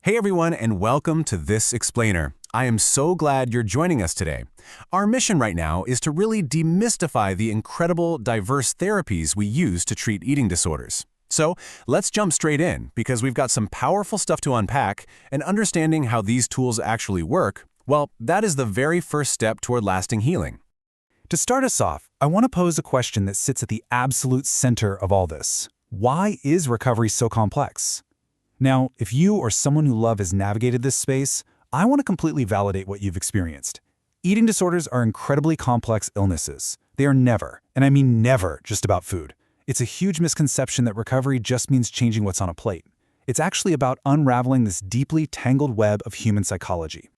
Hey everyone, and welcome to This Explainer. I am so glad you're joining us today. Our mission right now is to really demystify the incredible, diverse therapies we use to treat eating disorders. So let's jump straight in, because we've got some powerful stuff to unpack, and understanding how these tools actually work, well, that is the very first step toward lasting healing. To start us off, I want to pose a question that sits at the absolute center of all this. Why is recovery so complex? Now, if you or someone you love has navigated this space, I want to completely validate what you've experienced. Eating disorders are incredibly complex illnesses. They are never, and I mean never, just about food. It's a huge misconception that recovery just means changing what's on a plate. It's actually about unraveling this deeply tangled web of human psychology.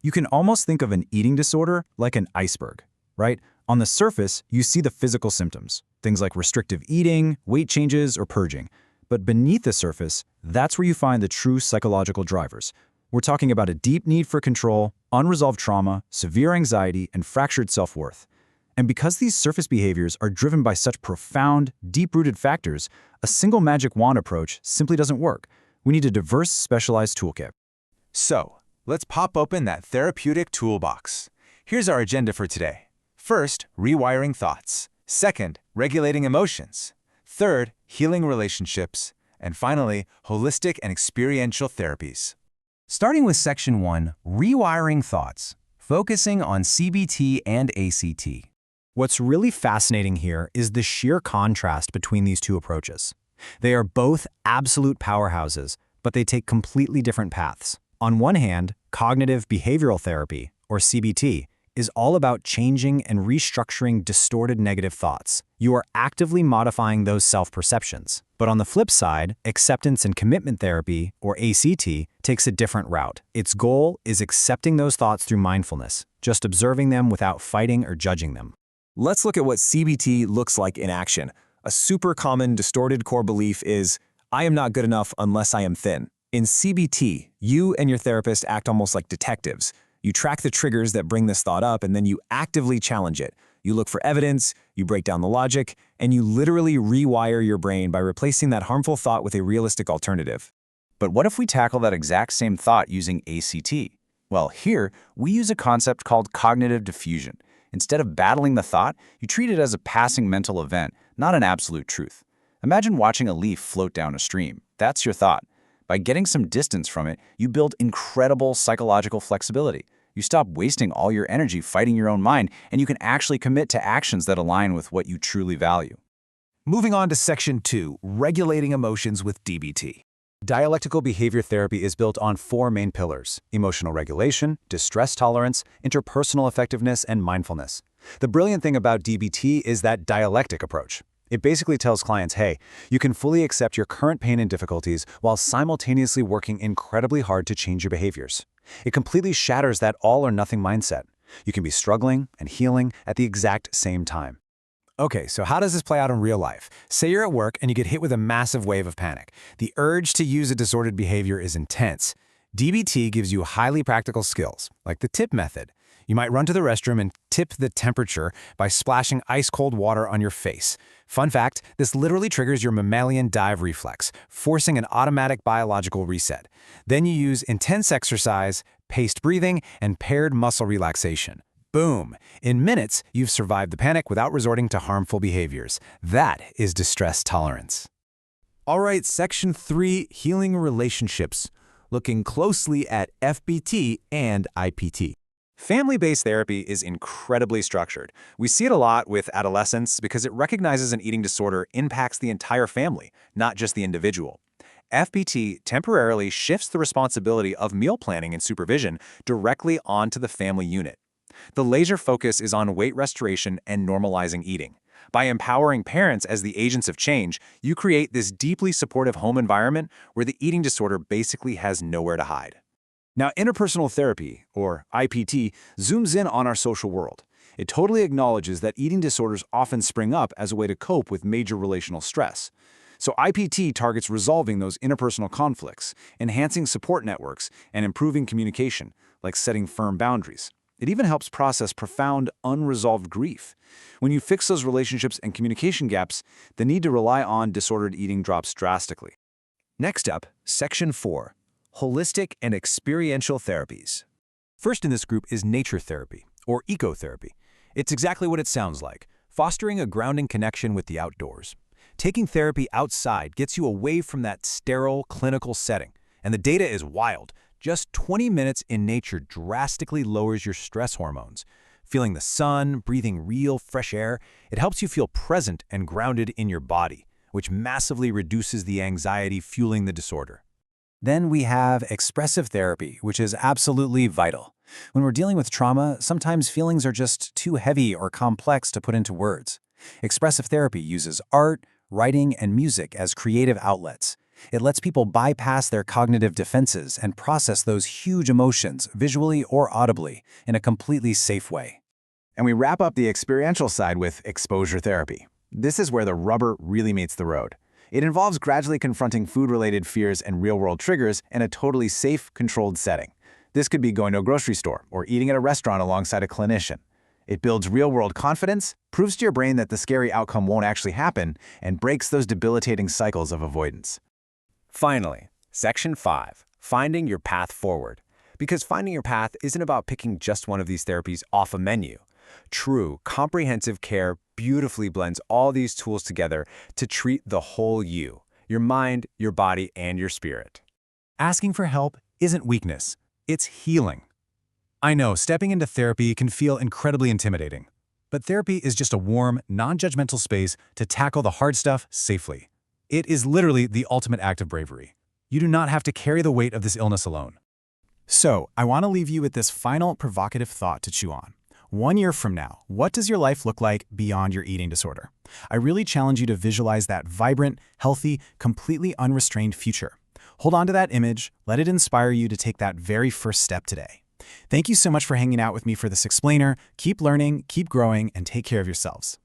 You can almost think of an eating disorder like an iceberg, right? On the surface, you see the physical symptoms, things like restrictive eating, weight changes, or purging. But beneath the surface, that's where you find the true psychological drivers. We're talking about a deep need for control, unresolved trauma, severe anxiety, and fractured self-worth. And because these surface behaviors are driven by such profound, deep-rooted factors, a single magic wand approach simply doesn't work. We need a diverse, specialized toolkit. So, let's pop open that therapeutic toolbox. Here's our agenda for today. First, rewiring thoughts. Second, regulating emotions. Third, healing relationships. And finally, holistic and experiential therapies. Starting with Section 1, Rewiring Thoughts, focusing on CBT and ACT. What's really fascinating here is the sheer contrast between these two approaches. They are both absolute powerhouses, but they take completely different paths. On one hand, cognitive behavioral therapy, or CBT, is all about changing and restructuring distorted negative thoughts. You are actively modifying those self-perceptions. But on the flip side, acceptance and commitment therapy, or ACT, takes a different route. Its goal is accepting those thoughts through mindfulness, just observing them without fighting or judging them. Let's look at what CBT looks like in action. A super common distorted core belief is, I am not good enough unless I am thin. In CBT, you and your therapist act almost like detectives. You track the triggers that bring this thought up, and then you actively challenge it. You look for evidence, you break down the logic, and you literally rewire your brain by replacing that harmful thought with a realistic alternative. But what if we tackle that exact same thought using ACT? Well, here, we use a concept called cognitive diffusion. Instead of battling the thought, you treat it as a passing mental event, not an absolute truth. Imagine watching a leaf float down a stream. That's your thought. By getting some distance from it, you build incredible psychological flexibility. You stop wasting all your energy fighting your own mind, and you can actually commit to actions that align with what you truly value. Moving on to Section 2, regulating emotions with DBT. Dialectical behavior therapy is built on four main pillars: emotional regulation, distress tolerance, interpersonal effectiveness, and mindfulness. The brilliant thing about DBT is that dialectic approach. It basically tells clients, hey, you can fully accept your current pain and difficulties while simultaneously working incredibly hard to change your behaviors. It completely shatters that all-or-nothing mindset. You can be struggling and healing at the exact same time. Okay, so how does this play out in real life? Say you're at work and you get hit with a massive wave of panic. The urge to use a disordered behavior is intense. DBT gives you highly practical skills, like the TIPP method. You might run to the restroom and tip the temperature by splashing ice-cold water on your face. Fun fact, this literally triggers your mammalian dive reflex, forcing an automatic biological reset. Then you use intense exercise, paced breathing, and paired muscle relaxation. Boom! In minutes, you've survived the panic without resorting to harmful behaviors. That is distress tolerance. All right, Section 3, healing relationships. Looking closely at FBT and IPT. Family-based therapy is incredibly structured. We see it a lot with adolescents because it recognizes an eating disorder impacts the entire family, not just the individual. FBT temporarily shifts the responsibility of meal planning and supervision directly onto the family unit. The laser focus is on weight restoration and normalizing eating. By empowering parents as the agents of change, you create this deeply supportive home environment where the eating disorder basically has nowhere to hide. Now, interpersonal therapy, or IPT, zooms in on our social world. It totally acknowledges that eating disorders often spring up as a way to cope with major relational stress. So IPT targets resolving those interpersonal conflicts, enhancing support networks, and improving communication, like setting firm boundaries. It even helps process profound, unresolved grief. When you fix those relationships and communication gaps, the need to rely on disordered eating drops drastically. Next up, Section 4, holistic and experiential therapies. First in this group is nature therapy, or ecotherapy. It's exactly what it sounds like, fostering a grounding connection with the outdoors. Taking therapy outside gets you away from that sterile, clinical setting. And the data is wild. Just 20 minutes in nature drastically lowers your stress hormones. Feeling the sun, breathing real, fresh air, it helps you feel present and grounded in your body, which massively reduces the anxiety fueling the disorder. Then we have expressive therapy, which is absolutely vital. When we're dealing with trauma, sometimes feelings are just too heavy or complex to put into words. Expressive therapy uses art, writing, and music as creative outlets. It lets people bypass their cognitive defenses and process those huge emotions, visually or audibly, in a completely safe way. And we wrap up the experiential side with exposure therapy. This is where the rubber really meets the road. It involves gradually confronting food-related fears and real-world triggers in a totally safe, controlled setting. This could be going to a grocery store or eating at a restaurant alongside a clinician. It builds real-world confidence, proves to your brain that the scary outcome won't actually happen, and breaks those debilitating cycles of avoidance. Finally, Section 5, Finding Your Path Forward. Because finding your path isn't about picking just one of these therapies off a menu. True, comprehensive care beautifully blends all these tools together to treat the whole you, your mind, your body, and your spirit. Asking for help isn't weakness, it's healing. I know stepping into therapy can feel incredibly intimidating, but therapy is just a warm, non-judgmental space to tackle the hard stuff safely. It is literally the ultimate act of bravery. You do not have to carry the weight of this illness alone. So, I want to leave you with this final provocative thought to chew on. 1 year from now, what does your life look like beyond your eating disorder? I really challenge you to visualize that vibrant, healthy, completely unrestrained future. Hold on to that image, let it inspire you to take that very first step today. Thank you so much for hanging out with me for this explainer. Keep learning, keep growing, and take care of yourselves.